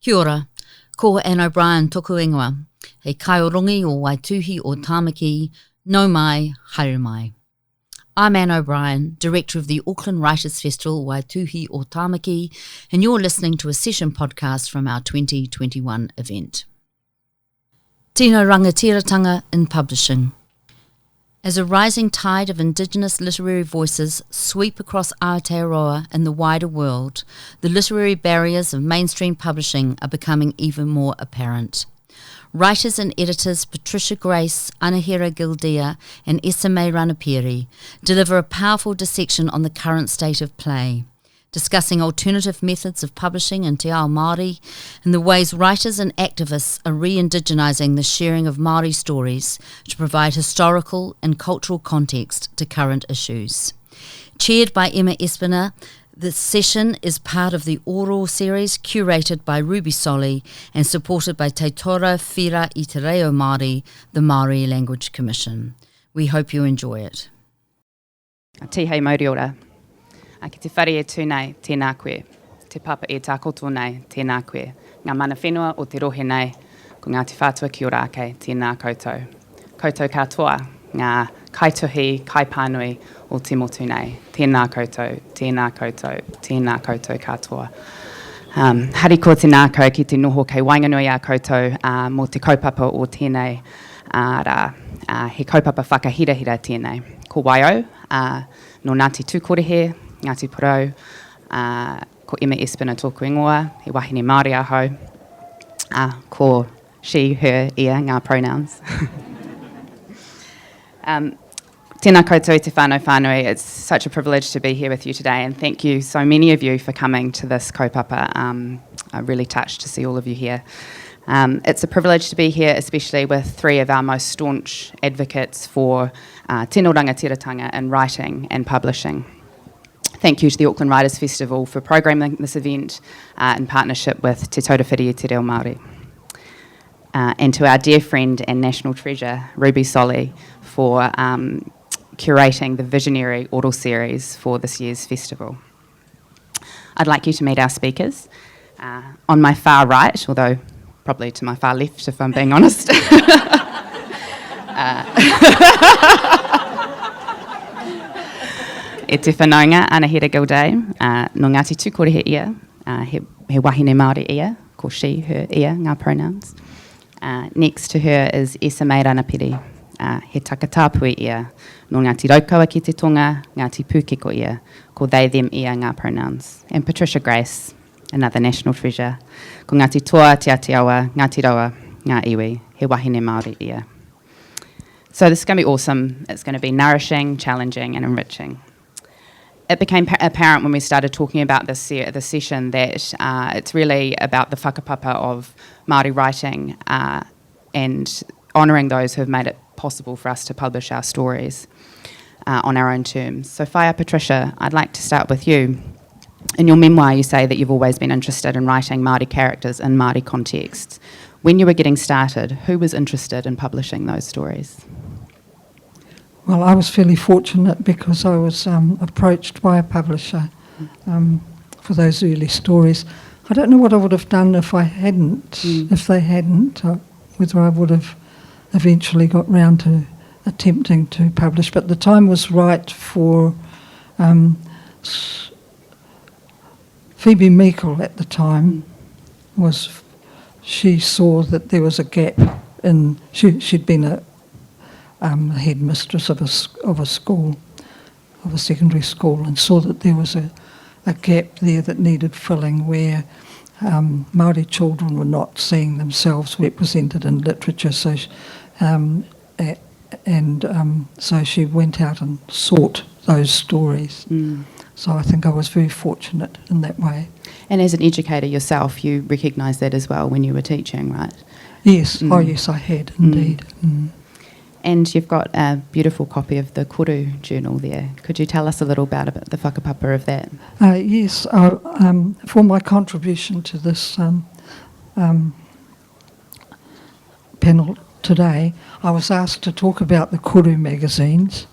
Kia ora, ko Anne O'Brien toku ingoa, he kaiorongi o Waituhi o Tāmaki, no mai, haere mai. I'm Anne O'Brien, Director of the Auckland Writers' Festival Waituhi o Tāmaki, and you're listening to a session podcast from our 2021 event. Tino rangatiratanga in publishing. As a rising tide of Indigenous literary voices sweep across Aotearoa and the wider world, the literary barriers of mainstream publishing are becoming even more apparent. Writers and editors Patricia Grace, Anahira Gildea and Esame Ranapiri deliver a powerful dissection on the current state of play, discussing alternative methods of publishing in Te Ao Māori and the ways writers and activists are re-indigenising the sharing of Māori stories to provide historical and cultural context to current issues. Chaired by Emma Espiner, this session is part of the oral series curated by Ruby Solly and supported by Te Tora Whira i Te Reo Māori, the Māori Language Commission. We hope you enjoy it. Tihei mauri ora. Ki te whare e tūnei, tēnā koe. Te papa e tā koto nei, tēnā koe. Ngā mana whenua o te rohe nei, ko ngā te whātua ki ora ake, tēnā koutou. Koutou katoa, ngā kaituhi, kaipānui o te motu nei. Tēnā koutou, tēnā koutou, tēnā koutou katoa. Hari ko tēnā kou ki te noho kei wainganui a koutou mō te kaupapa o tēnei rā. He kaupapa whakahirahira tēnei. Ko waio, no Ngāti Tūkorehe, Ngāti Porou, ko Emma Espiner tōku ingoa, he wahine Māori ahau, ko she, her, ia, ngā pronouns. Tēnā koutou te whānau whānui, it's such a privilege to be here with you today, and thank you, so many of you, for coming to this kaupapa. I'm really touched to see all of you here. It's a privilege to be here, especially with three of our most staunch advocates for tino rangatiratanga in writing and publishing. Thank you to the Auckland Writers' Festival for programming this event in partnership with Te Taurawhiri i Te Reo Māori. And to our dear friend and national treasure, Ruby Solly, for curating the visionary oral series for this year's festival. I'd like you to meet our speakers. On my far right, although probably to my far left, if I'm being honest. E te whanaunga, Anahira Gildea, no Ngāti Tūkorehe ia, he wahine Māori ia, ko she, her, ia, ngā pronouns. Next to her is Esame Ranapiri, he takatāpui ia, no Ngāti Raukaua ki te tonga, Ngāti Pūkeko ia, ko they, them ia, ngā pronouns. And Patricia Grace, another national treasure, ko Ngāti Toa, Te Atiawa, Ngāti Rawa, ngā iwi, he wahine Māori ia. So this is going to be awesome. It's going to be nourishing, challenging and enriching. It became apparent when we started talking about this session that it's really about the whakapapa of Māori writing and honouring those who have made it possible for us to publish our stories on our own terms. So Whaia Patricia, I'd like to start with you. In your memoir, you say that you've always been interested in writing Māori characters in Māori contexts. When you were getting started, who was interested in publishing those stories? Well, I was fairly fortunate because I was approached by a publisher for those early stories. I don't know what I would have done if I hadn't, if they hadn't, whether I would have eventually got round to attempting to publish. But the time was right for Phoebe Meikle at the time. She saw that there was a gap in, she'd been a headmistress of a school, of a secondary school, and saw that there was a gap there that needed filling where Māori children were not seeing themselves represented in literature. So, so she went out and sought those stories. So I think I was very fortunate in that way. And as an educator yourself, you recognised that as well when you were teaching, right? Yes, oh yes, I had indeed. And you've got a beautiful copy of the Koru journal there. Could you tell us a little about the whakapapa of that? Yes, for my contribution to this panel today, I was asked to talk about the Koru magazines,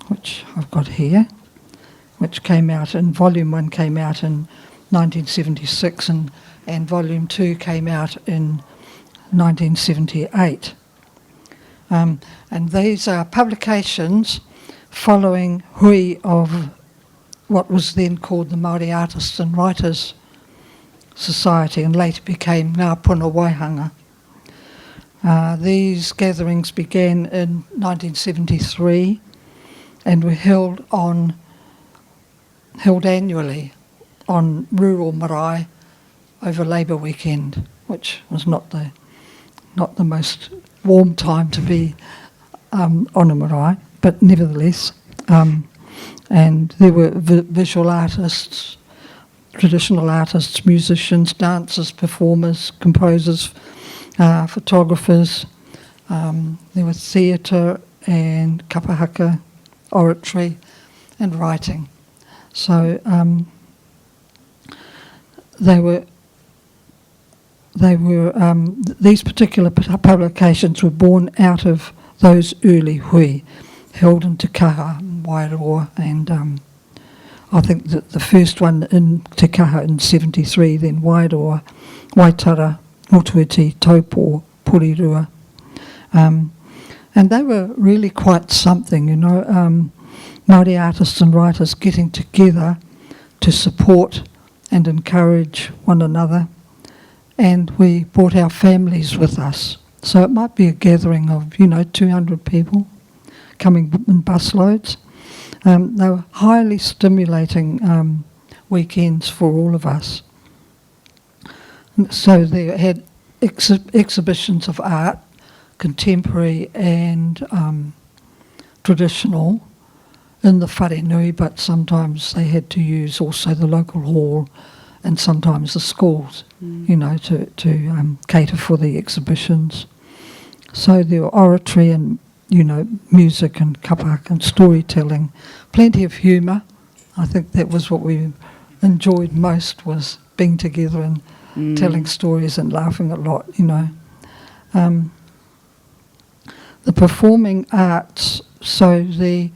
which I've got here, which came out in, Volume 1 came out in 1976, and and Volume 2 came out in 1978. And these are publications following hui of what was then called the Māori Artists and Writers Society and later became Ngā Puna Waihanga. These gatherings began in 1973 and were held annually on rural marae over Labour weekend, which was not the most warm time to be on a marae, but nevertheless. And there were visual artists, traditional artists, musicians, dancers, performers, composers, photographers. There was theatre and kapahaka, oratory and writing. So these particular publications were born out of those early hui held in Te Kaha and Wairoa, and I think that the first one in Te Kaha in 73, then Wairoa, Waitara, Motuiti, Taupo, Purirua. And they were really quite something, you know, Māori artists and writers getting together to support and encourage one another. And we brought our families with us. So it might be a gathering of, 200 people coming in busloads. They were highly stimulating weekends for all of us. So they had exhibitions of art, contemporary and traditional, in the wharenui, but sometimes they had to use also the local hall and sometimes the schools, to cater for the exhibitions. So there were oratory and, music and kapaka and storytelling, plenty of humour. I think that was what we enjoyed most, was being together and telling stories and laughing a lot, The performing arts, so the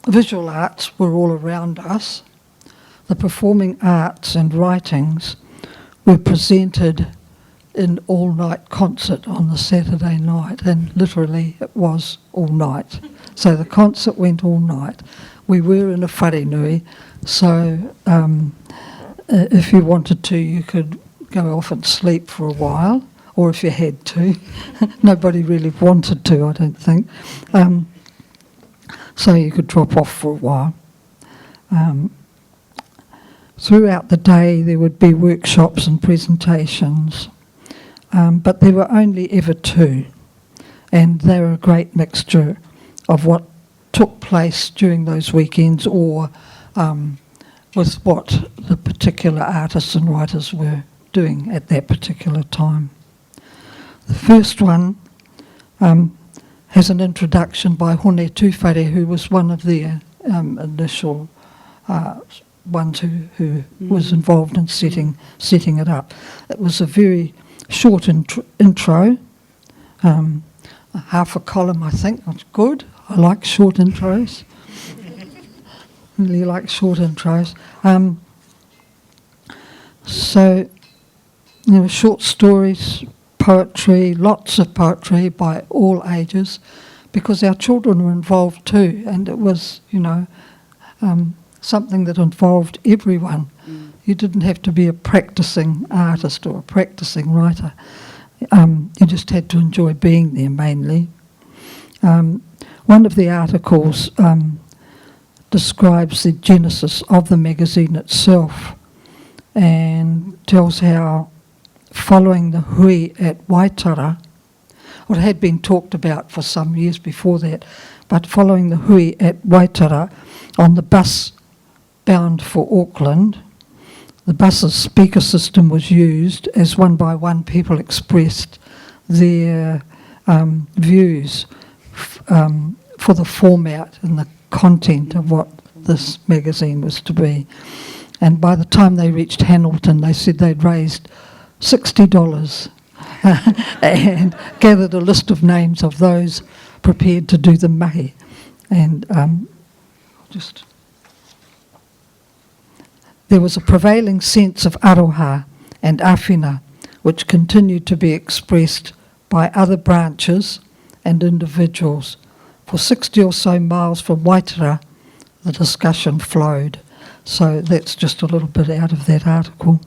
visual arts were all around us. The performing arts and writings were presented in all-night concert on the Saturday night, and literally it was all night. So the concert went all night. We were in a wharenui, so if you wanted to, you could go off and sleep for a while, or if you had to. Nobody really wanted to, I don't think. So you could drop off for a while. Throughout the day there would be workshops and presentations, but there were only ever two, and they were a great mixture of what took place during those weekends or with what the particular artists and writers were doing at that particular time. The first one has an introduction by Hone Tūwhare, who was one of their initial ones who was involved in setting it up. It was a very short intro, half a column, I think. That's good. I like short intros. Really like short intros. So there were short stories, poetry, lots of poetry by all ages, because our children were involved too, and it was, something that involved everyone. You didn't have to be a practicing artist or a practicing writer. You just had to enjoy being there mainly. One of the articles describes the genesis of the magazine itself and tells how following the hui at Waitara, well, it had been talked about for some years before that, but following the hui at Waitara on the bus bound for Auckland, the bus's speaker system was used as one by one people expressed their views for the format and the content of what this magazine was to be. And by the time they reached Hamilton, they said they'd raised $60 and gathered a list of names of those prepared to do the mahi. And There was a prevailing sense of aroha and awhina, which continued to be expressed by other branches and individuals. For 60 or so miles from Waitara, the discussion flowed. So that's just a little bit out of that article.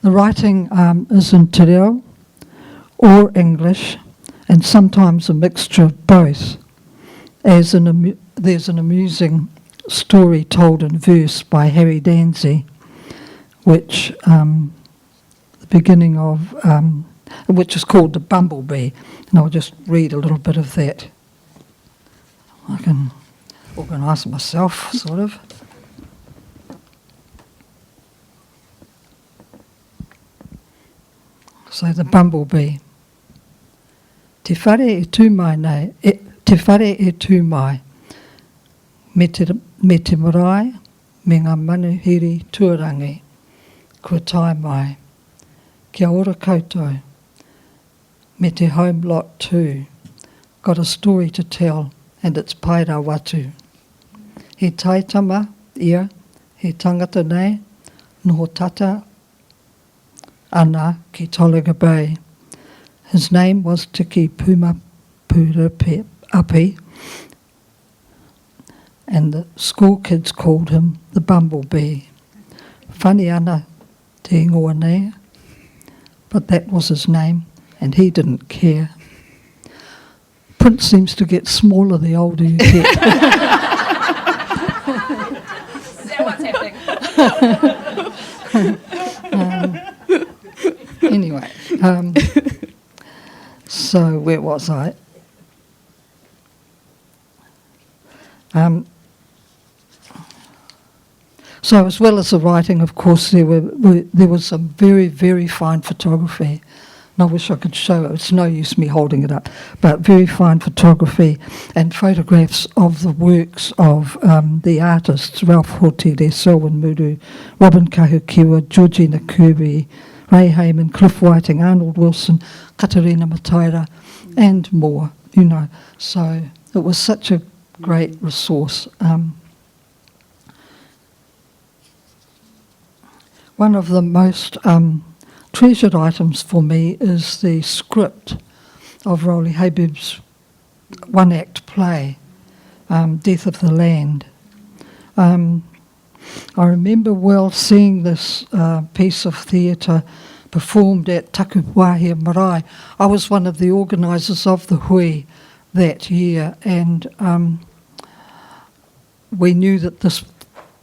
The writing is in te reo or English, and sometimes a mixture of both. There's an amusing story told in verse by Harry Danzy, which the beginning of which is called The Bumblebee, and I'll just read a little bit of that. I can organise myself, sort of. So The Bumblebee. Te whare e tū mai nei, te whare e tū mai, me te marae, me ngā manuhiri tuarangi, kua tai mai. Kia ora koutou, me te home lot too, got a story to tell, and it's paira watu. He taitama ia, he tangata nei, noho tata ana ki Tolaga Bay. His name was Tiki Puma Purapi Api, and the school kids called him the Bumblebee. Funny ana te ingoa nei, but that was his name, and he didn't care. Print seems to get smaller the older you get. Is that what's happening? Anyway, so where was I? So as well as the writing, of course, there was some very, very fine photography. And I wish I could show it. It's no use me holding it up. But very fine photography and photographs of the works of the artists, Ralph Hotere, Selwyn Muru, Robin Kahukiwa, Georgina Kirby, Ray Heyman, Cliff Whiting, Arnold Wilson, Katarina Mataira, and more, you know. So it was such a great resource. One of the most treasured items for me is the script of Rowley Habib's one-act play, Death of the Land. I remember well seeing this piece of theatre performed at Takuwahia Marae. I was one of the organisers of the hui that year, and we knew that this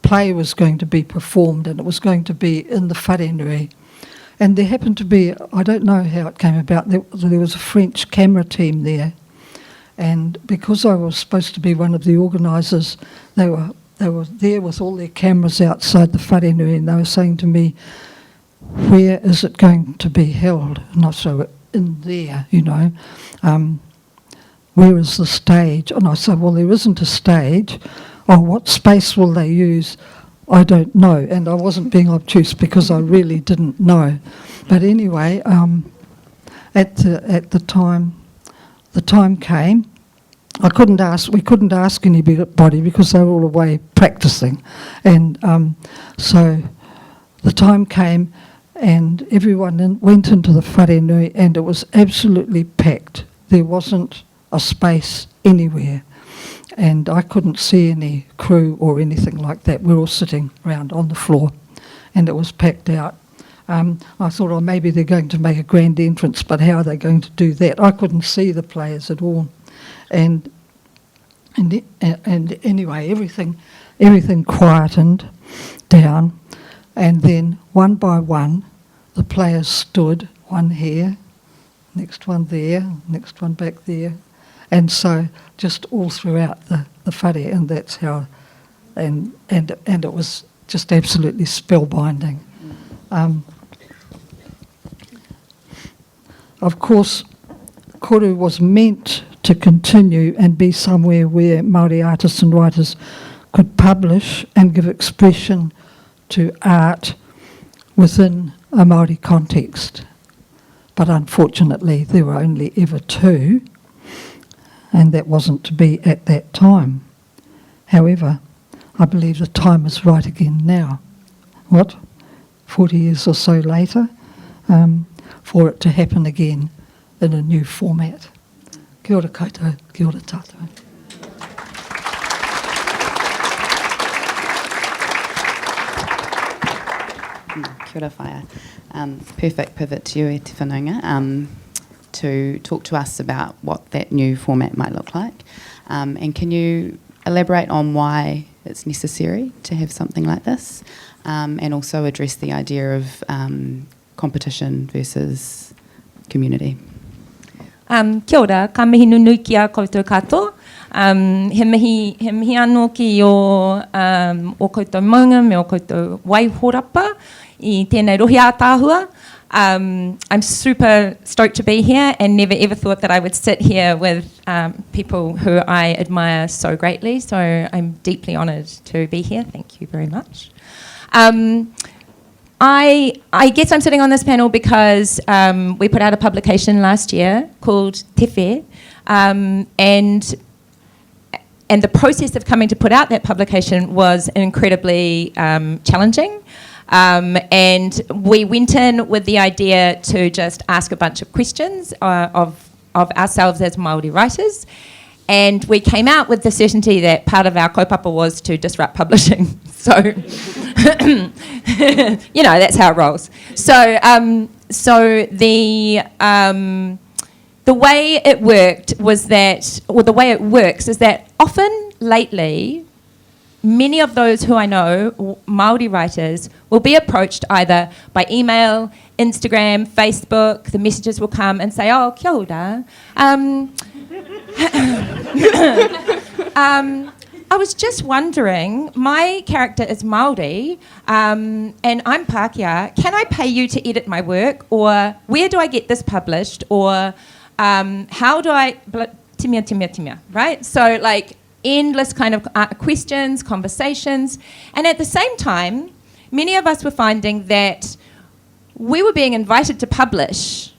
play was going to be performed, and it was going to be in the wharenui. And there happened to be, I don't know how it came about, there was a French camera team there, and because I was supposed to be one of the organisers, they were there with all their cameras outside the wharenui, and they were saying to me, where is it going to be held? And I said, in there, you know. Where is the stage? And I said, well, there isn't a stage. Oh, what space will they use? I don't know. And I wasn't being obtuse because I really didn't know. But anyway, at the time came. We couldn't ask anybody because they were all away practicing. And so the time came and everyone went into the wharenui, and it was absolutely packed. There wasn't a space anywhere. And I couldn't see any crew or anything like that. We were all sitting around on the floor, and it was packed out. I thought, oh, maybe they're going to make a grand entrance, but how are they going to do that? I couldn't see the players at all. And anyway, everything quietened down, and then one by one, the players stood, one here, next one there, next one back there. And so just all throughout the whare, and that's how, and it was just absolutely spellbinding. Of course, koru was meant to continue and be somewhere where Māori artists and writers could publish and give expression to art within a Māori context. But unfortunately, there were only ever two, and that wasn't to be at that time. However, I believe the time is right again now, 40 years or so later, for it to happen again in a new format. Kia ora koutou, kia ora tātou. Kia ora whaia. Perfect pivot to you, e te whanunga, to talk to us about what that new format might look like. And can you elaborate on why it's necessary to have something like this, and also address the idea of competition versus community? Kia ora, ka mihi nunui ki a koutou katoa. He mihi anō ki o koutou maunga me o koutou waihorapa I tēnei rohi a tāhua. I'm super stoked to be here and never ever thought that I would sit here with people who I admire so greatly. So I'm deeply honoured to be here. Thank you very much. I guess I'm sitting on this panel because we put out a publication last year called Te Whē, and the process of coming to put out that publication was incredibly challenging. And we went in with the idea to just ask a bunch of questions of ourselves as Māori writers, and we came out with the certainty that part of our kaupapa was to disrupt publishing. So, you know, that's how it rolls. So, the way it worked was that, or the way it works is that often lately, many of those who I know, Māori writers, will be approached either by email, Instagram, Facebook. The messages will come and say, "Oh, kia ora. I was just wondering, my character is Māori, and I'm Pākehā. Can I pay you to edit my work? Or where do I get this published? Or how do I..." Timia, right? So, like, endless kind of questions, conversations. And at the same time, many of us were finding that we were being invited to publish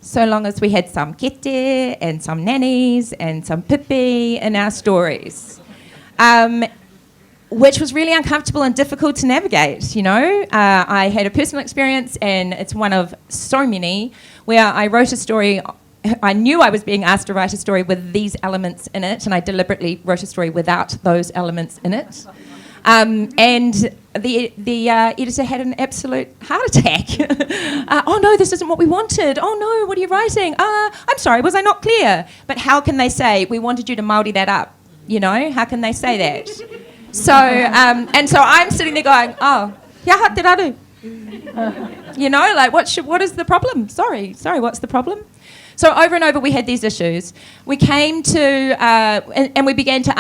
so long as we had some kete and some nannies and some pipi in our stories, which was really uncomfortable and difficult to navigate, you know. I had a personal experience, and it's one of so many, where I wrote a story. I knew I was being asked to write a story with these elements in it, and I deliberately wrote a story without those elements in it. And the editor had an absolute heart attack. "Oh no, this isn't what we wanted. Oh no, what are you writing? I'm sorry, was I not clear?" But how can they say, "We wanted you to Māori that up"? You know, how can they say that? So, and so I'm sitting there going, "Oh, kia ha te raru." You know, like, what is the problem? Sorry, what's the problem? So over and over we had these issues. We came to, and we began to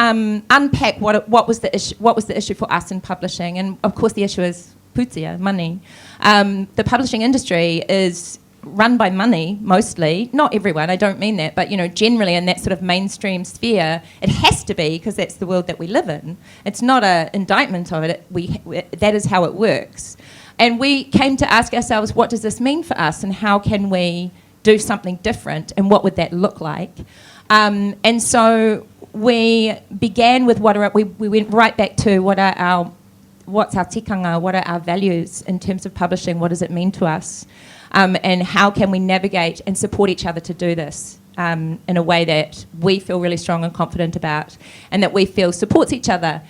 unpack what was the issue for us in publishing. And of course the issue is putia, money. The publishing industry is run by money mostly. Not everyone, I don't mean that, but you know, generally in that sort of mainstream sphere, it has to be, because that's the world that we live in. It's not an indictment of it. That is how it works. And we came to ask ourselves, what does this mean for us, and how can we do something different, and what would that look like? And so we began with we went right back to what's our tikanga, what are our values in terms of publishing, what does it mean to us, and how can we navigate and support each other to do this in a way that we feel really strong and confident about, and that we feel supports each other.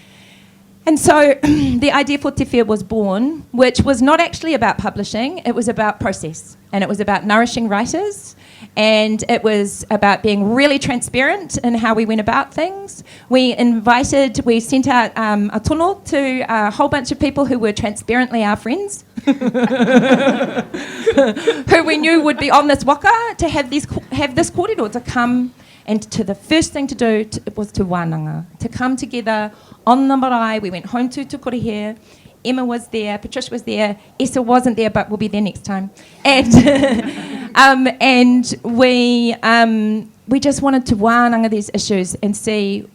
And so the idea for Te Whē was born, which was not actually about publishing, it was about process, and it was about nourishing writers, and it was about being really transparent in how we went about things. We sent out a tono to a whole bunch of people who were transparently our friends, who we knew would be on this waka to have this kōrero, to come, and the first thing to do was to wānanga, to come together on the marae. We went home to Tukurihia. Emma was there, Patricia was there, Essa wasn't there, but we'll be there next time. And and we just wanted to wānanga these issues and see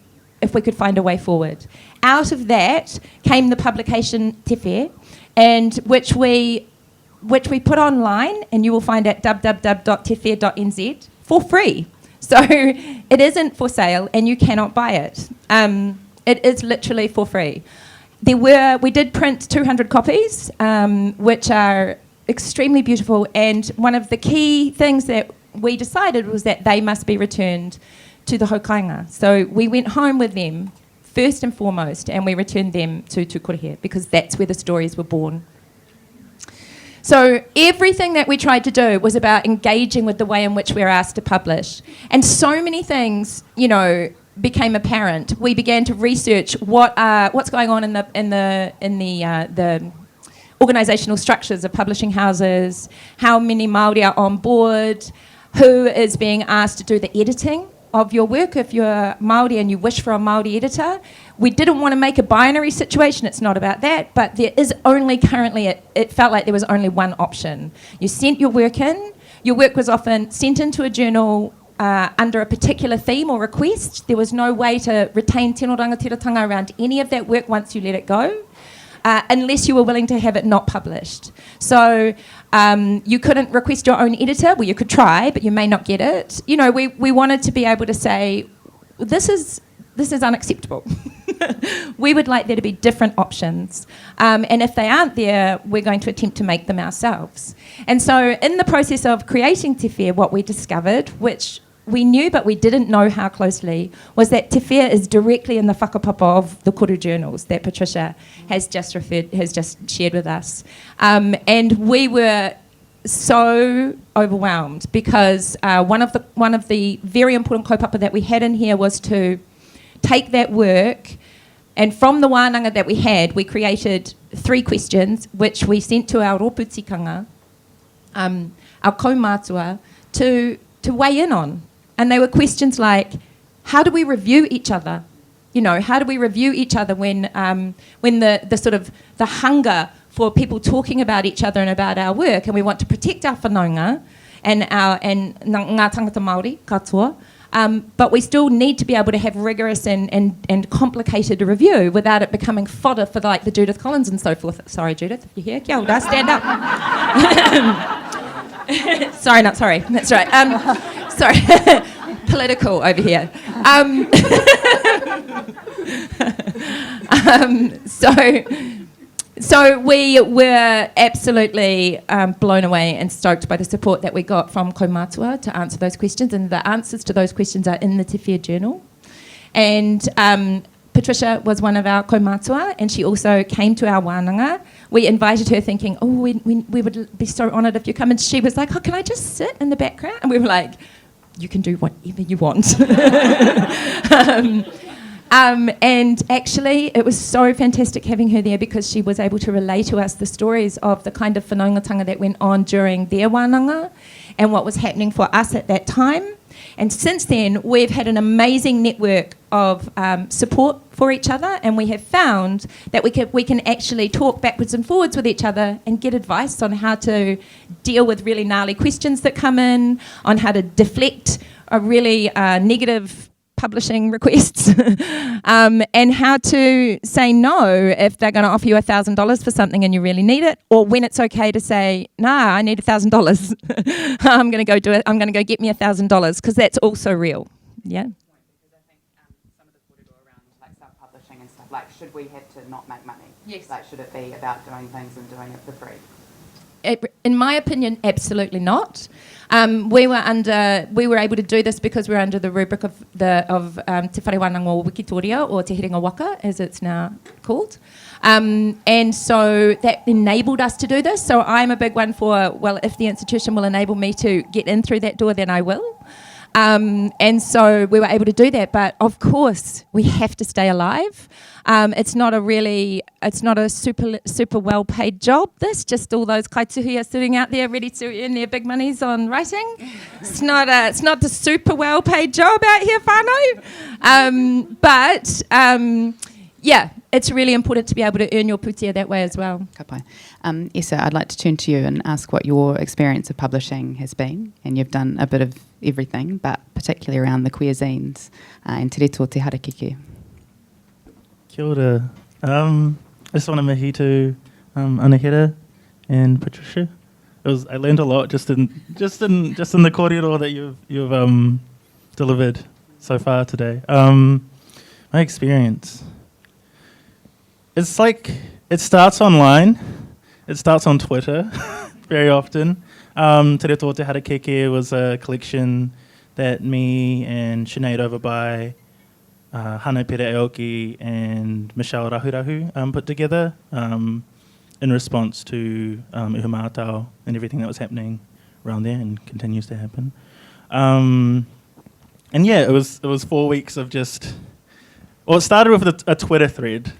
if we could find a way forward. Out of that came the publication Te Whē, and which we put online, and you will find at www.tewhē.nz for free. So it isn't for sale, and you cannot buy it. It is literally for free. we did print 200 copies, which are extremely beautiful, and one of the key things that we decided was that they must be returned to the Hokainga. So we went home with them first and foremost, and we returned them to Tūkorehia because that's where the stories were born. So everything that we tried to do was about engaging with the way in which we were asked to publish. And so many things, you know, became apparent. We began to research what's going on in the organisational structures of publishing houses, how many Māori are on board, who is being asked to do the editing of your work if you're Māori and you wish for a Māori editor. We didn't want to make a binary situation, it's not about that, but there is only currently, it felt like there was only one option. You sent your work in, your work was often sent into a journal under a particular theme or request. There was no way to retain tino rangatiratanga around any of that work once you let it go, unless you were willing to have it not published. So you couldn't request your own editor. Well, you could try, but you may not get it. You know, we wanted to be able to say, this is unacceptable. We would like there to be different options. And if they aren't there, we're going to attempt to make them ourselves. And so in the process of creating Te Whare, what we discovered, which we knew but we didn't know how closely, was that Te Whare is directly in the whakapapa of the Koru journals that Patricia has just shared with us. And we were so overwhelmed because one of the very important kaupapa that we had in here was to take that work, and from the wānanga that we had, we created 3 questions which we sent to our rōputikanga, our kaumātua, to weigh in on. And they were questions like, how do we review each other? You know, how do we review each other when the sort of the hunger for people talking about each other and about our work, and we want to protect our whanaunga and ngā tangata Māori, katoa, but we still need to be able to have rigorous and complicated review without it becoming fodder for like the Judith Collins and so forth. Sorry, Judith, if you're here, kia ora, stand up. Sorry, that's right. Sorry, political over here. So we were absolutely blown away and stoked by the support that we got from kaumātua to answer those questions, and the answers to those questions are in the Te Whare journal. And Patricia was one of our kaumātua, and she also came to our wānanga. We invited her thinking, oh, we would be so honoured if you come, and she was like, oh, can I just sit in the background? And we were like, you can do whatever you want. And actually, it was so fantastic having her there because she was able to relay to us the stories of the kind of whanaungatanga that went on during their wānanga and what was happening for us at that time. And since then, we've had an amazing network of support for each other, and we have found that we can actually talk backwards and forwards with each other and get advice on how to deal with really gnarly questions that come in, on how to deflect a really negative publishing requests, and how to say no if they're going to offer you $1,000 for something and you really need it, or when it's okay to say, nah, I need $1,000. I'm going to go do it. I'm going to go get me $1,000 because that's also real. Yeah. Because I think some of the korero around like self-publishing and stuff, like should we have to not make money? Yes. Like should it be about doing things and doing it for free? In my opinion, absolutely not. We were able to do this because we're under the rubric of Te Whare Wānanga Wikitoria, or Te Herenga Waka, as it's now called. And so that enabled us to do this. So I'm a big one for, well, if the institution will enable me to get in through that door, then I will. And so we were able to do that. But of course, we have to stay alive. It's not a super well paid job. This just all those kaituhi are sitting out there ready to earn their big monies on writing. It's not the super well paid job out here, whānau. But yeah, it's really important to be able to earn your putia that way as well. Ka pai. Esa, I'd like to turn to you and ask what your experience of publishing has been. And you've done a bit of everything, but particularly around the queer zines and Te Reto Te Harakeke. Kia ora. I just want to mihi to Anahera and Patricia. I learned a lot just in the korero that you've delivered so far today. My experience. it's like it starts online. It starts on Twitter very often. Te Reo Tō Te Harakeke was a collection that me and Sinead over by Hana Pere Aoki and Michelle Rahurahu put together in response to Ihumātao and everything that was happening around there and continues to happen. And yeah, it was 4 weeks of just... Well, it started with a Twitter thread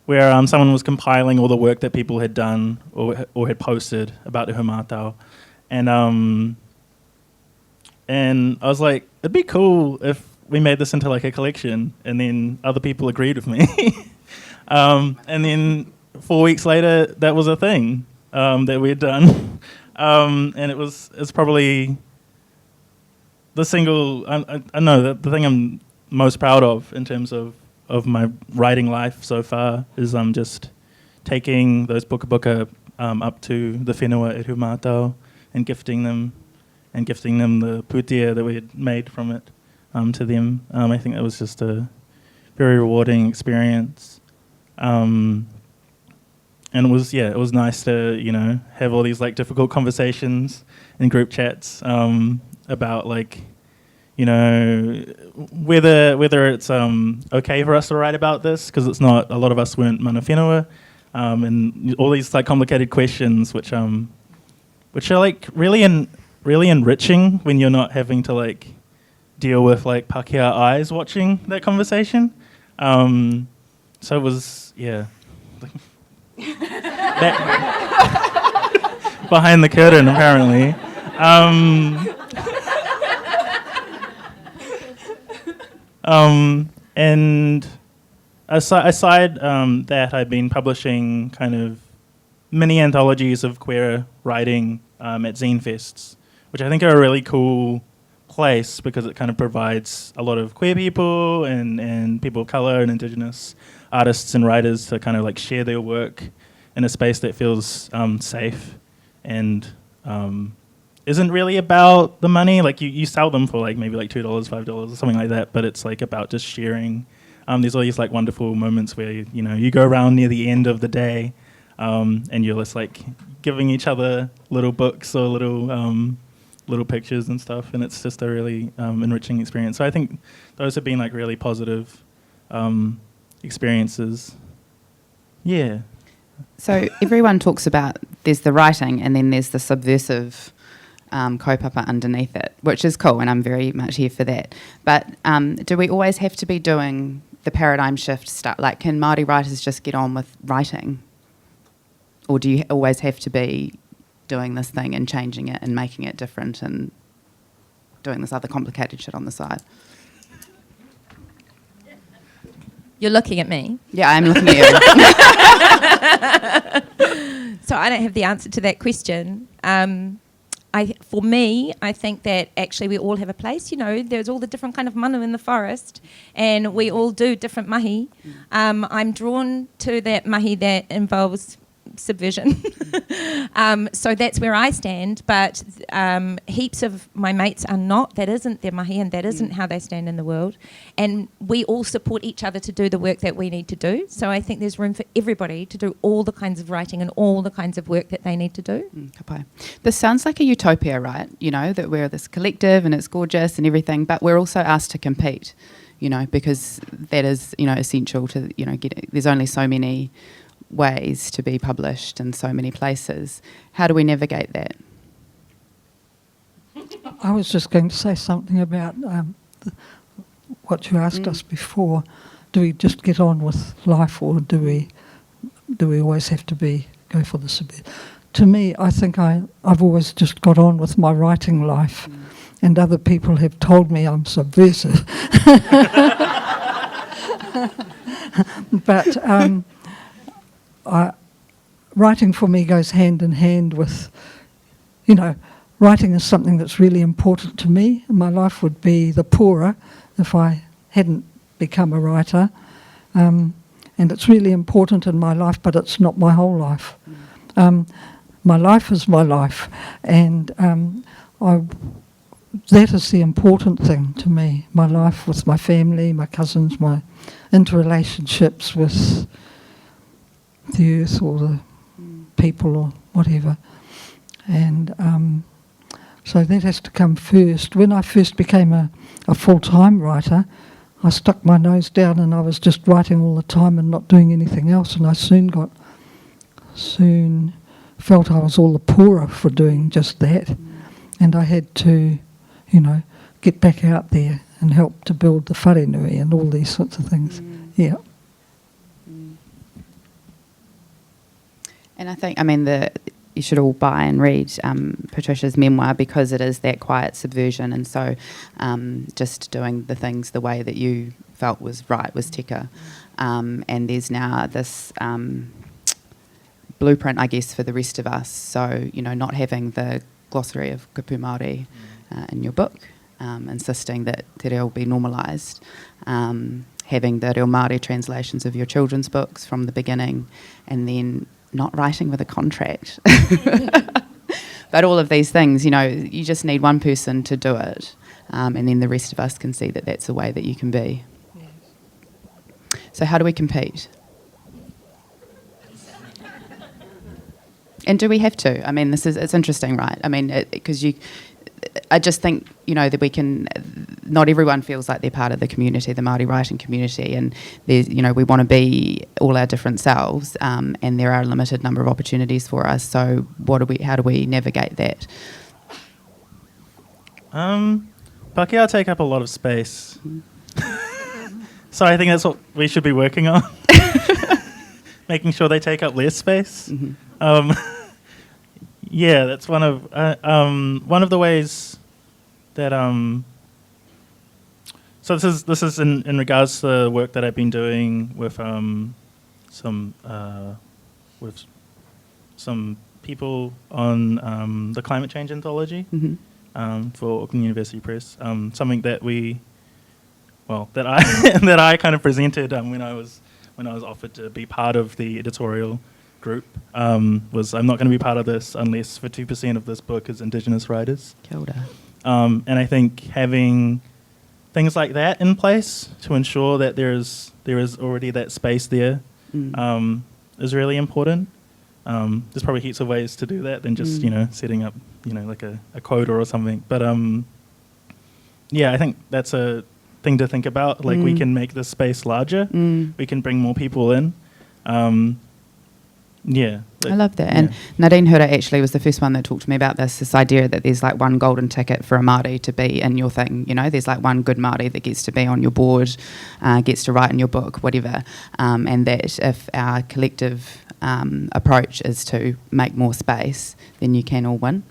where someone was compiling all the work that people had done or had posted about Ihumātao. And I was like, it'd be cool if we made this into like a collection, and then other people agreed with me. And then 4 weeks later, that was a thing that we had done. And it's probably the single, I know, the thing I'm most proud of in terms of my writing life so far is just taking those puka up to the whenua at Ihumātao and gifting them the putia that we had made from it to them. I think that was just a very rewarding experience. And it was nice to, have all these like difficult conversations in group chats about like, whether it's okay for us to write about this, because it's not, a lot of us weren't mana whenua, and all these like complicated questions which are like really enriching when you're not having to like deal with like Pākehā eyes watching that conversation. So it was, that behind the curtain apparently. And aside that, I've been publishing kind of mini anthologies of queer writing at Zine Fests, which I think are a really cool place because it kind of provides a lot of queer people and people of colour and Indigenous artists and writers to kind of like share their work in a space that feels safe and isn't really about the money. Like you sell them for like maybe like $2, $5 or something like that, but it's like about just sharing. There's all these like wonderful moments where you go around near the end of the day and you're just like giving each other little books or little pictures and stuff, and it's just a really enriching experience. So I think those have been like really positive experiences. Yeah. So everyone talks about there's the writing and then there's the subversive kaupapa underneath it, which is cool, and I'm very much here for that. But do we always have to be doing the paradigm shift stuff? Like, can Māori writers just get on with writing? Or do you always have to be doing this thing and changing it and making it different and doing this other complicated shit on the side? You're looking at me. Yeah, I'm looking at you. So I don't have the answer to that question. For me, I think that actually we all have a place. There's all the different kind of manu in the forest, and we all do different mahi. I'm drawn to that mahi that involves subversion. So that's where I stand, but heaps of my mates are not. That isn't their mahi, and that isn't how they stand in the world. And we all support each other to do the work that we need to do. So I think there's room for everybody to do all the kinds of writing and all the kinds of work that they need to do. Kapai. This sounds like a utopia, right? That we're this collective and it's gorgeous and everything, but we're also asked to compete, because that is, essential to, there's only so many ways to be published in so many places. How do we navigate that? I was just going to say something about what you asked us before. Do we just get on with life, or do we always have to go for the subversive? To me, I think I've always just got on with my writing life, and other people have told me I'm subversive. But writing for me goes hand in hand with, writing is something that's really important to me. My life would be the poorer if I hadn't become a writer. And it's really important in my life, but it's not my whole life. My life is my life, and that is the important thing to me. My life with my family, my cousins, my interrelationships with the earth or the people or whatever. And so that has to come first. When I first became a full-time writer, I stuck my nose down and I was just writing all the time and not doing anything else, and I soon felt I was all the poorer for doing just that, and I had to, get back out there and help to build the wharenui and all these sorts of things. Yeah. And I think, you should all buy and read Patricia's memoir, because it is that quiet subversion, and so just doing the things the way that you felt was right was tika. And there's now this blueprint, I guess, for the rest of us. So, not having the glossary of kupu Māori in your book, insisting that te reo be normalised, having the reo Māori translations of your children's books from the beginning, and then not writing with a contract. But all of these things, you just need one person to do it, and then the rest of us can see that that's the way that you can be. Yes. So how do we compete? And do we have to? It's interesting, right? Because I just think, that we can, not everyone feels like they're part of the community, the Māori writing community, and there's, we want to be all our different selves, and there are a limited number of opportunities for us. So how do we navigate that? Pākehā take up a lot of space. So I think that's what we should be working on. Making sure they take up less space. Mm-hmm. Yeah, that's one of the ways that so this is in regards to the work that I've been doing with some people on the climate change anthology for Auckland University Press. Something that I kind of presented when I was offered to be part of the editorial group, was I'm not going to be part of this unless for 2% of this book is Indigenous writers. Kia ora. And I think having things like that in place to ensure that there is already that space there is really important. There's probably heaps of ways to do that than just setting up like a quota or something. But I think that's a thing to think about. Like we can make this space larger. We can bring more people in. I love that. And Nadine Hura actually was the first one that talked to me about this idea that there's like one golden ticket for a Māori to be in your thing. There's like one good Māori that gets to be on your board, gets to write in your book, whatever. And that if our collective approach is to make more space, then you can all win.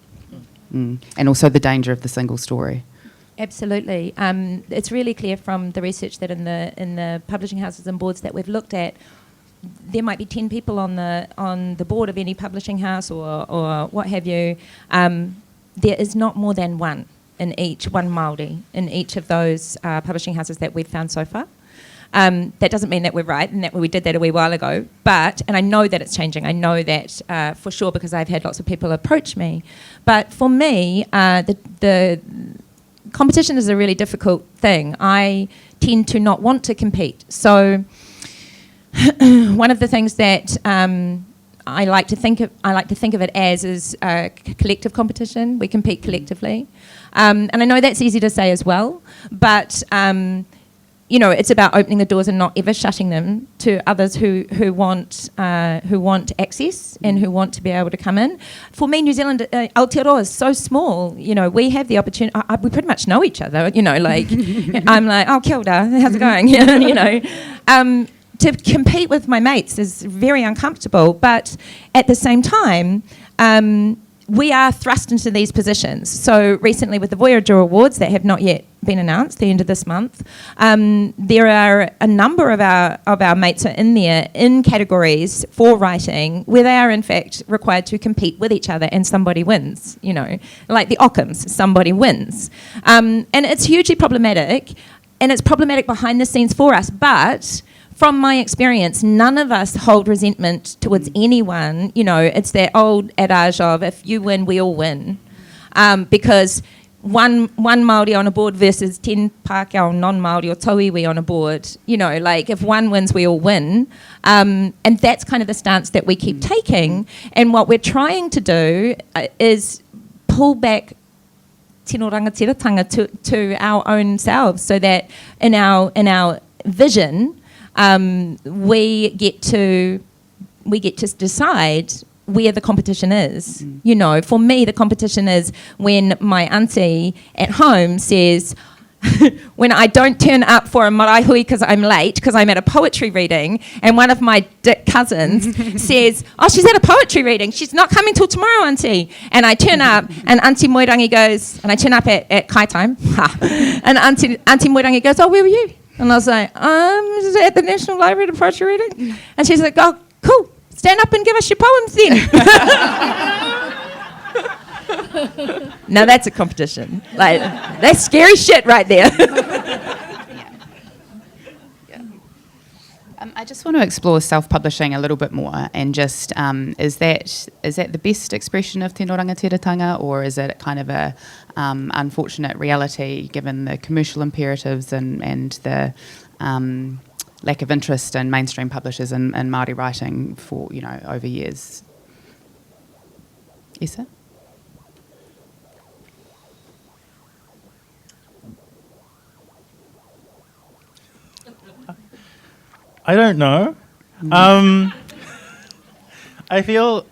And also the danger of the single story. Absolutely. It's really clear from the research that in the publishing houses and boards that we've looked at, there might be 10 people on the board of any publishing house or what have you. There is not more than one Māori in each of those publishing houses that we've found so far. That doesn't mean that we're right and that we did that a wee while ago, and I know that it's changing. I know that for sure because I've had lots of people approach me. But for me, the competition is a really difficult thing. I tend to not want to compete. So one of the things that I like to think of it as is collective competition. We compete collectively, and I know that's easy to say as well. But it's about opening the doors and not ever shutting them to others who want access and who want to be able to come in. For me, New Zealand, Aotearoa is so small. We have the opportunity. We pretty much know each other. I'm like, oh, kia ora, how's it going? To compete with my mates is very uncomfortable, but at the same time, we are thrust into these positions. So recently with the Voyager Awards that have not yet been announced, the end of this month, there are a number of our mates are in there in categories for writing where they are in fact required to compete with each other and somebody wins, like the Ockhams, somebody wins. And it's hugely problematic, and it's problematic behind the scenes for us, but from my experience, none of us hold resentment towards anyone. It's that old adage of if you win, we all win. Because one Māori on a board versus 10 Pākehā non-Māori or tauiwi on a board. You know, like if one wins, we all win. And that's kind of the stance that we keep taking. And what we're trying to do is pull back tino rangatiratanga to our own selves, so that in our vision, we get to decide where the competition is. You know, for me, the competition is when my auntie at home says, when I don't turn up for a marahui because I'm late, because I'm at a poetry reading, and one of my dick cousins says, oh, she's at a poetry reading, she's not coming till tomorrow, auntie. And I turn up, and Auntie Moirangi goes, and I turn up at kai time, and Auntie Moirangi goes, oh, where were you? And I was like, at the National Library at a poetry reading. And she's like, oh, cool, stand up and give us your poems then. Now that's a competition. Like, that's scary shit right there. I just want to explore self-publishing a little bit more, and just is that the best expression of tino rangatiratanga, or is it kind of a unfortunate reality given the commercial imperatives and the lack of interest in mainstream publishers in Māori writing for, you know, over years? Issa? I don't know. I feel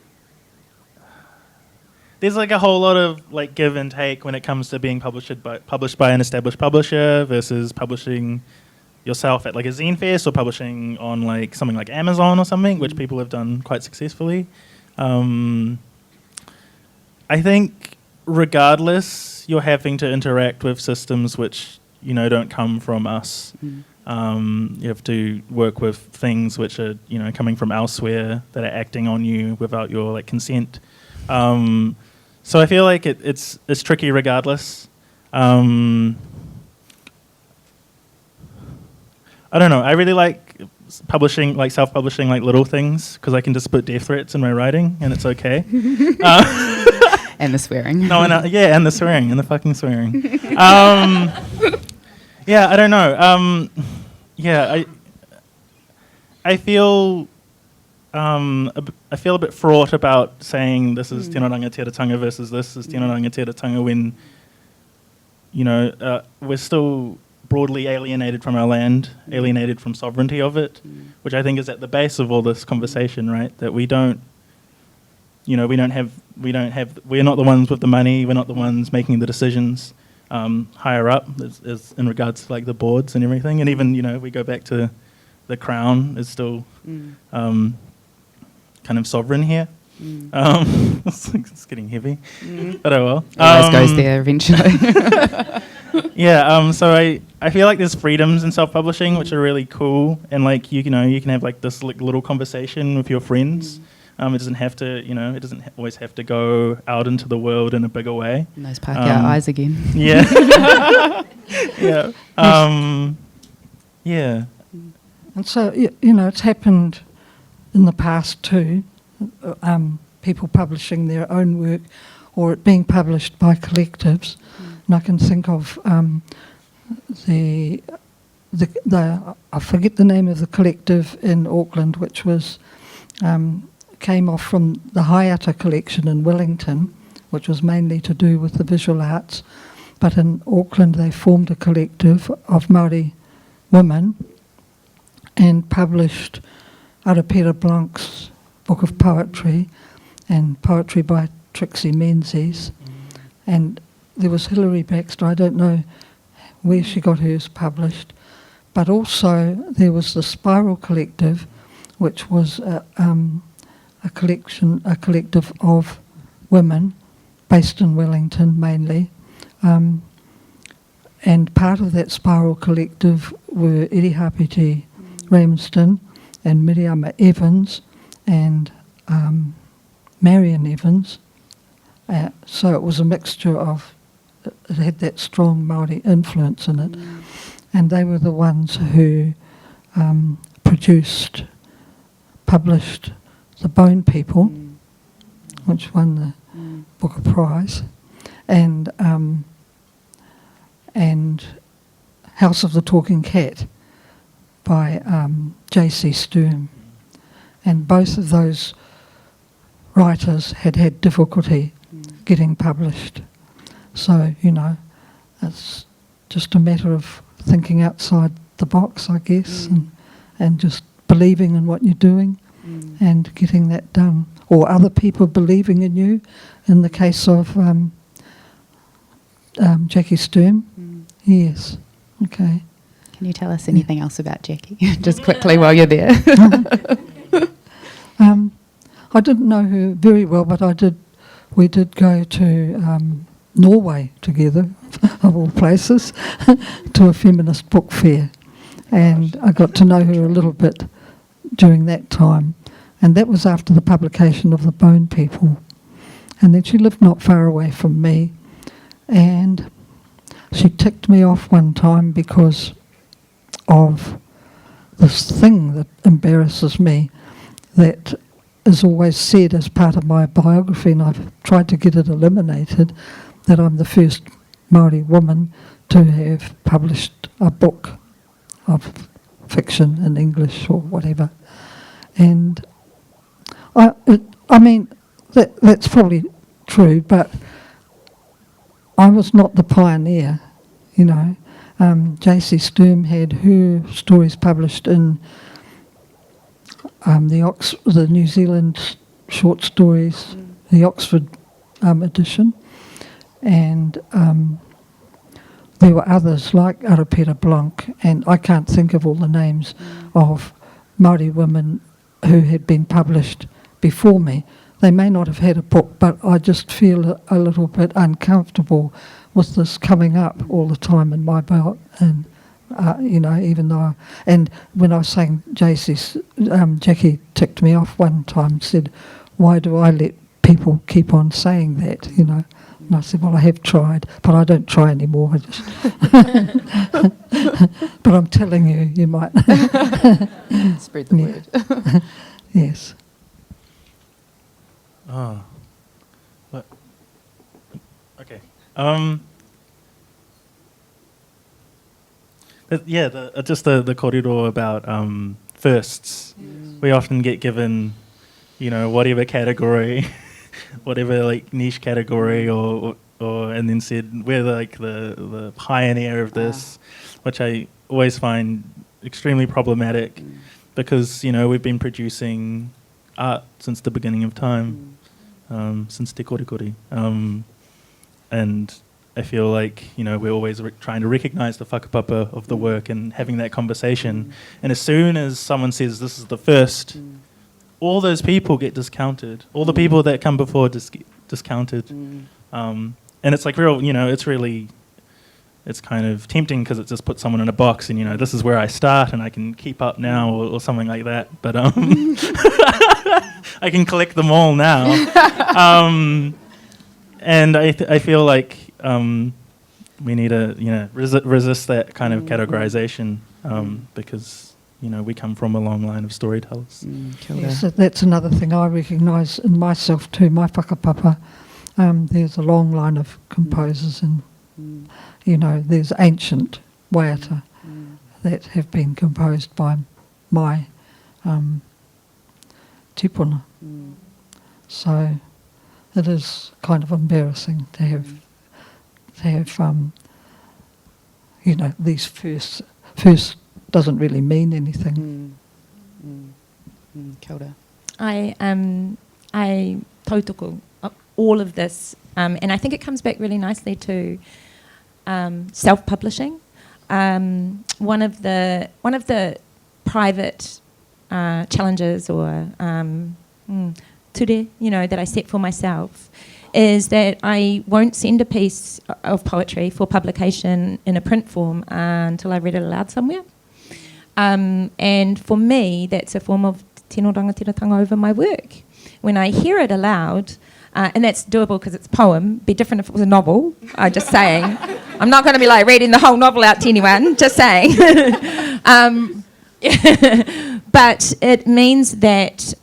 there's like a whole lot of like give and take when it comes to being published by an established publisher versus publishing yourself at like a zine fest, or publishing on like something like Amazon or something, which people have done quite successfully. I think regardless, you're having to interact with systems which, you know, don't come from us. You have to work with things which are, you know, coming from elsewhere that are acting on you without your like consent. So I feel like it's tricky regardless. I don't know. I really like publishing, like self-publishing, like little things, because I can just put death threats in my writing and it's okay. And the swearing. No, yeah, and the swearing, and the fucking swearing. Yeah, I don't know. Yeah, I feel a bit fraught about saying this is tino rangatiratanga versus this is tino rangatiratanga when, you know, we're still broadly alienated from our land, alienated from sovereignty of it, which I think is at the base of all this conversation, right? That we don't, you know, we're not the ones with the money, we're not the ones making the decisions. Higher up is in regards to like the boards and everything, and even, you know, we go back to the crown is still kind of sovereign here. It's getting heavy, but oh well. Always goes there eventually. Yeah, so I feel like there's freedoms in self-publishing which are really cool, and like you know you can have like this like, little conversation with your friends. It doesn't have to, you know, it doesn't always have to go out into the world in a bigger way. And those Pākehā eyes again. Yeah. Yeah. Yeah. And so, you know, it's happened in the past too, people publishing their own work or it being published by collectives. And I can think of the I forget the name of the collective in Auckland, which was came off from the Haiata collection in Wellington, which was mainly to do with the visual arts. But in Auckland they formed a collective of Māori women and published Arapera Blanc's book of poetry and poetry by Trixie Menzies. And there was Hilary Baxter, I don't know where she got hers published, but also there was the Spiral Collective, which was a collective of women based in Wellington mainly. And part of that Spiral Collective were Irihapiti Ramsden and Miriama Evans and Marion Evans. So it was a mixture of, it had that strong Māori influence in it. And they were the ones who published The Bone People, which won the Booker Prize. And and House of the Talking Cat by J.C. Sturm. And both of those writers had difficulty getting published. So, you know, it's just a matter of thinking outside the box, I guess, and just believing in what you're doing and getting that done. Or other people believing in you. In the case of Jackie Sturm, yes. Okay. Can you tell us anything else about Jackie? Just quickly while you're there. I didn't know her very well, but we did go to Norway together, of all places, to a feminist book fair. And I got to know her a little bit during that time. And that was after the publication of The Bone People. And then she lived not far away from me. And she ticked me off one time because of this thing that embarrasses me that is always said as part of my biography, and I've tried to get it eliminated, that I'm the first Māori woman to have published a book of fiction in English or whatever. And I mean, that's probably true, but I was not the pioneer, you know. J.C. Sturm had her stories published in the New Zealand short stories, the Oxford edition, and there were others like Arapera Blanc, and I can't think of all the names of Māori women who had been published before me. They may not have had a book, but I just feel a little bit uncomfortable with this coming up all the time in my book. And you know, even though, and when I was saying Jackie ticked me off one time, said, "Why do I let people keep on saying that?" You know, and I said, "Well, I have tried, but I don't try anymore. I just but I'm telling you, you might spread the word." Yes. Oh, what? Okay. Just the kōrero about firsts. We often get given, you know, whatever category, whatever like niche category, or and then said we're like the pioneer of this, which I always find extremely problematic, because you know we've been producing art since the beginning of time, since Te Korikori, and I feel like, you know, we're always trying to recognise the whakapapa of the work and having that conversation. And as soon as someone says this is the first, all those people get discounted. All the people that come before get discounted. And it's like real, you know, it's kind of tempting because it just puts someone in a box and, you know, this is where I start and I can keep up now or something like that. But I can collect them all now. And I feel like we need to, you know, resist that kind of categorization because, you know, we come from a long line of storytellers. Yes, that's another thing I recognise in myself too, my whakapapa. There's a long line of composers and, you know, there's ancient waiata that have been composed by my tipuna. So it is kind of embarrassing to have you know, these first doesn't really mean anything. Kia ora. I tautoko all of this, and I think it comes back really nicely to self-publishing. One of the private challenges or ture, you know, that I set for myself is that I won't send a piece of poetry for publication in a print form until I read it aloud somewhere. And for me, that's a form of tino rangatiratanga over my work. When I hear it aloud, and that's doable because it's a poem, be different if it was a novel, I'm just saying. I'm not going to be like reading the whole novel out to anyone, just saying. But it means that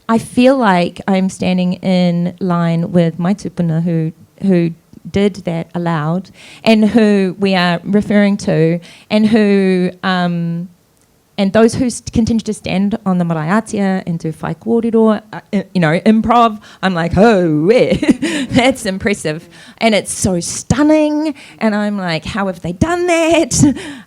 I feel like I'm standing in line with my tupuna who did that aloud, and who we are referring to, and who and those who continue to stand on the maraiatia and do whai kōrero, improv, I'm like, oh, that's impressive. And it's so stunning. And I'm like, how have they done that?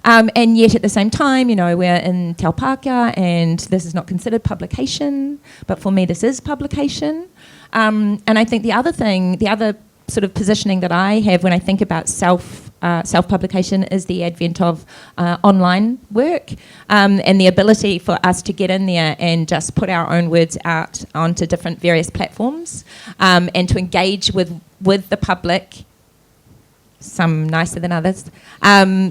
And yet at the same time, we're in Te Aupaka and this is not considered publication. But for me, this is publication. And I think the other sort of positioning that I have when I think about self-publication is the advent of online work and the ability for us to get in there and just put our own words out onto different various platforms and to engage with the public, some nicer than others,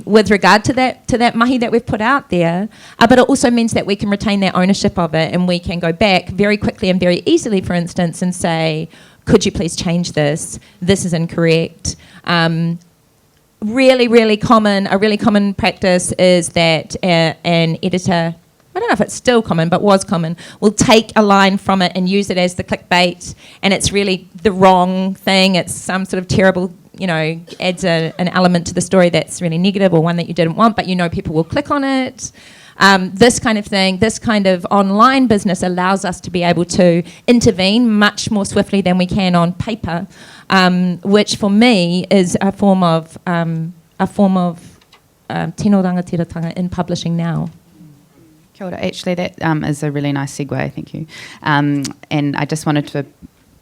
with regard to that mahi that we've put out there. But it also means that we can retain that ownership of it, and we can go back very quickly and very easily, for instance, and say, could you please change this? This is incorrect. A really common practice is that an editor, I don't know if it's still common, but was common, will take a line from it and use it as the clickbait, and it's really the wrong thing. It's some sort of terrible, adds an element to the story that's really negative, or one that you didn't want, but people will click on it. This kind of thing, this kind of online business allows us to be able to intervene much more swiftly than we can on paper, which for me is a form of tino rangatiratanga in publishing now. Kia ora. Actually, that is a really nice segue, thank you. And I just wanted to,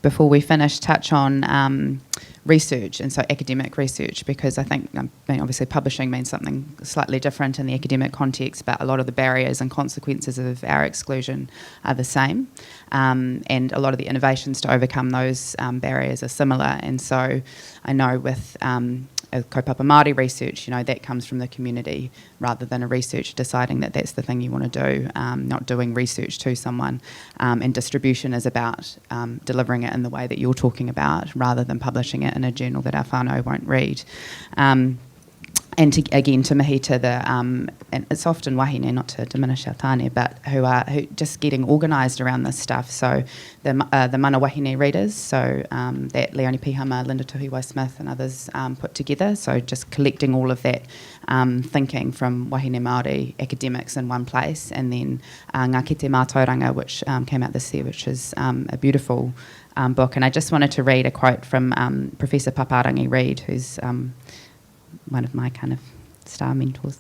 before we finish, touch on research, and so academic research, because I think, obviously publishing means something slightly different in the academic context, but a lot of the barriers and consequences of our exclusion are the same, and a lot of the innovations to overcome those barriers are similar. And so I know with kaupapa Māori research, that comes from the community rather than a researcher deciding that that's the thing you want to do, not doing research to someone. And distribution is about delivering it in the way that you're talking about, rather than publishing it in a journal that our whānau won't read. And to mahita and it's often wahine, not to diminish our tāne, but who just getting organised around this stuff. So the mana wahine readers, so that Leonie Pihama, Linda Tuhiwai-Smith and others put together. So just collecting all of that thinking from wahine Māori academics in one place, and then Ngā Kete Mātauranga, which came out this year, which is a beautiful book. And I just wanted to read a quote from Professor Paparangi Reid, who's one of my kind of star mentors.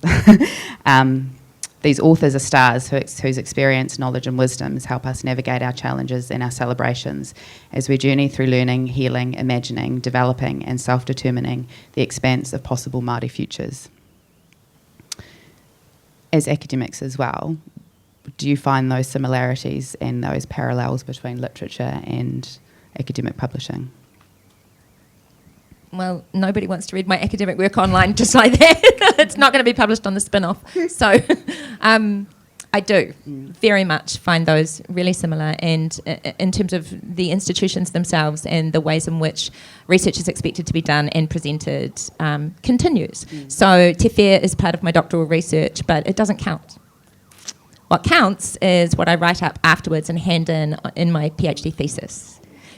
These authors are stars whose experience, knowledge and wisdoms help us navigate our challenges and our celebrations as we journey through learning, healing, imagining, developing and self-determining the expanse of possible Māori futures. As academics as well, do you find those similarities and those parallels between literature and academic publishing? Well, nobody wants to read my academic work online just like that. It's not going to be published on the spin-off. So I do very much find those really similar, and in terms of the institutions themselves and the ways in which research is expected to be done and presented continues. So Te Whare is part of my doctoral research, but it doesn't count. What counts is what I write up afterwards and hand in my PhD thesis.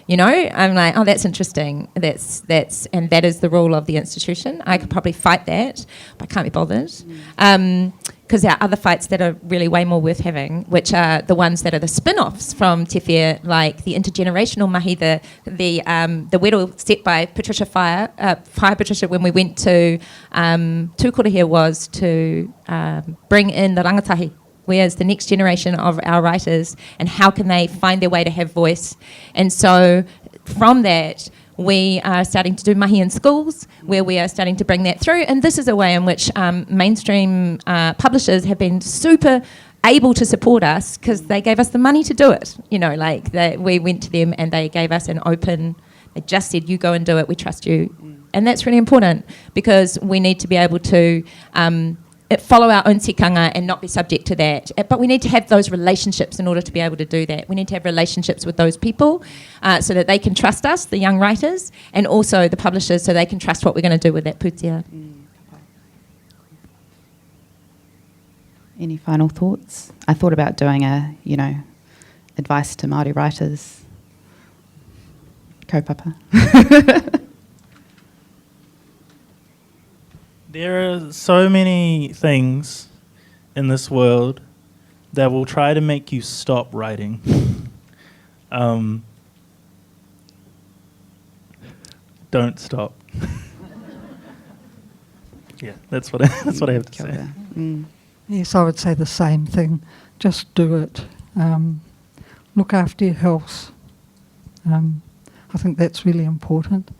I'm like, oh, that's interesting. That's and that is the rule of the institution. I could probably fight that, but I can't be bothered. Because there are other fights that are really way more worth having, which are the ones that are the spin-offs from Te Whare, like the intergenerational mahi, the wero set by Patricia Fire Patricia when we went to Tūkorehia was to bring in the rangatahi. Where's the next generation of our writers, and how can they find their way to have voice? And so from that, we are starting to do mahi in schools, where we are starting to bring that through. And this is a way in which mainstream publishers have been super able to support us, because they gave us the money to do it. We went to them and they gave us an open, they just said, you go and do it, we trust you. And that's really important, because we need to be able to follow our own tikanga and not be subject to that. But we need to have those relationships in order to be able to do that. We need to have relationships with those people so that they can trust us, the young writers, and also the publishers, so they can trust what we're going to do with that putia. Any final thoughts? I thought about doing advice to Māori writers. Kaupapa. There are so many things in this world that will try to make you stop writing. Don't stop. Yeah, that's what I have to say. Yes, I would say the same thing. Just do it. Look after your health. I think that's really important.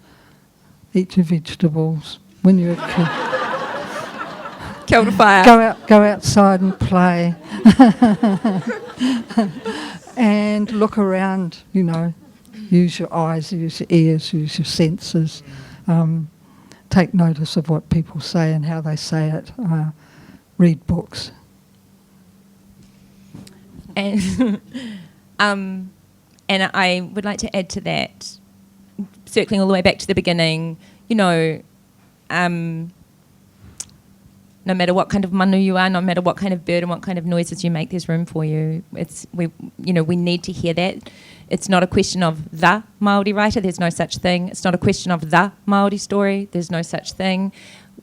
Eat your vegetables. When you're a kid, Kia ora whaia. go outside and play. And look around, you know. Use your eyes, use your ears, use your senses. Take notice of what people say and how they say it. Read books. And I would like to add to that, circling all the way back to the beginning, you know, no matter what kind of manu you are, no matter what kind of bird and what kind of noises you make, there's room for you. We need to hear that. It's not a question of the Māori writer, there's no such thing. It's not a question of the Māori story, there's no such thing.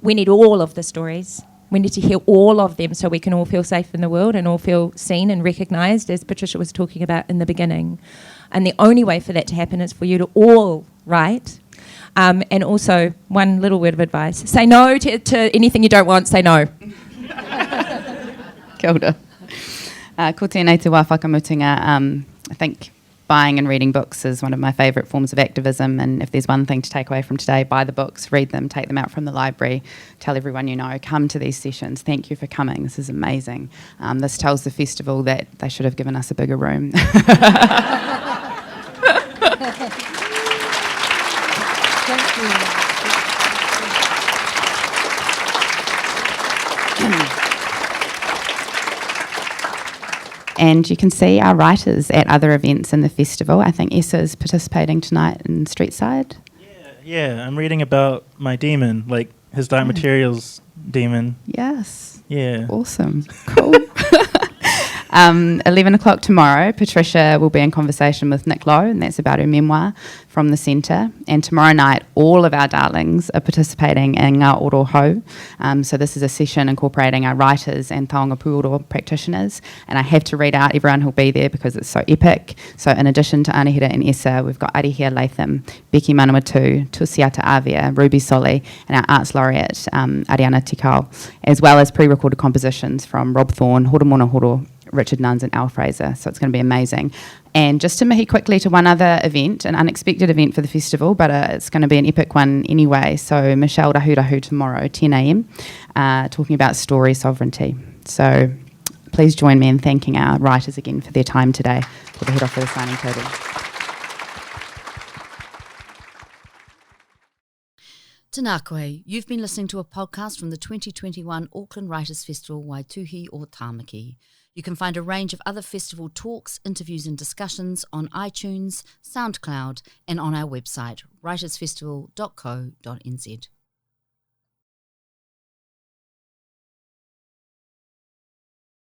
We need all of the stories. We need to hear all of them so we can all feel safe in the world and all feel seen and recognised, as Patricia was talking about in the beginning. And the only way for that to happen is for you to all write. And also, one little word of advice, say no to anything you don't want, say no. Kia ora. Ko tēnei te wā whakamutunga. I think buying and reading books is one of my favourite forms of activism, and if there's one thing to take away from today, buy the books, read them, take them out from the library, tell everyone you know, come to these sessions. Thank you for coming. This is amazing. This tells the festival that they should have given us a bigger room. Thank you. And you can see our writers at other events in the festival. I think Essa is participating tonight in Streetside. Yeah, I'm reading about my demon, like his Dark Materials demon. Yes. Yeah. Awesome. Cool. 11 o'clock tomorrow, Patricia will be in conversation with Nick Lowe, and that's about her memoir from the centre. And tomorrow night, all of our darlings are participating in Ngā Oro Hou. So this is a session incorporating our writers and taonga pūoro practitioners. And I have to read out everyone who'll be there because it's so epic. So in addition to Anahira and Essa, we've got Arihia Latham, Becky Manawatu, Tusiata Avia, Ruby Solly, and our Arts Laureate, Ariana Tikau, as well as pre-recorded compositions from Rob Thorne, Horomona Horo, Richard Nuns and Al Fraser, so it's going to be amazing. And just to mihi quickly to one other event, an unexpected event for the festival, but it's going to be an epic one anyway. So Michelle Rahurahu tomorrow, 10 a.m, talking about story sovereignty. So please join me in thanking our writers again for their time today. For the head off for the signing table. Tēnā koe, you've been listening to a podcast from the 2021 Auckland Writers Festival Waituhi o Tāmaki. You can find a range of other festival talks, interviews and discussions on iTunes, SoundCloud and on our website, writersfestival.co.nz.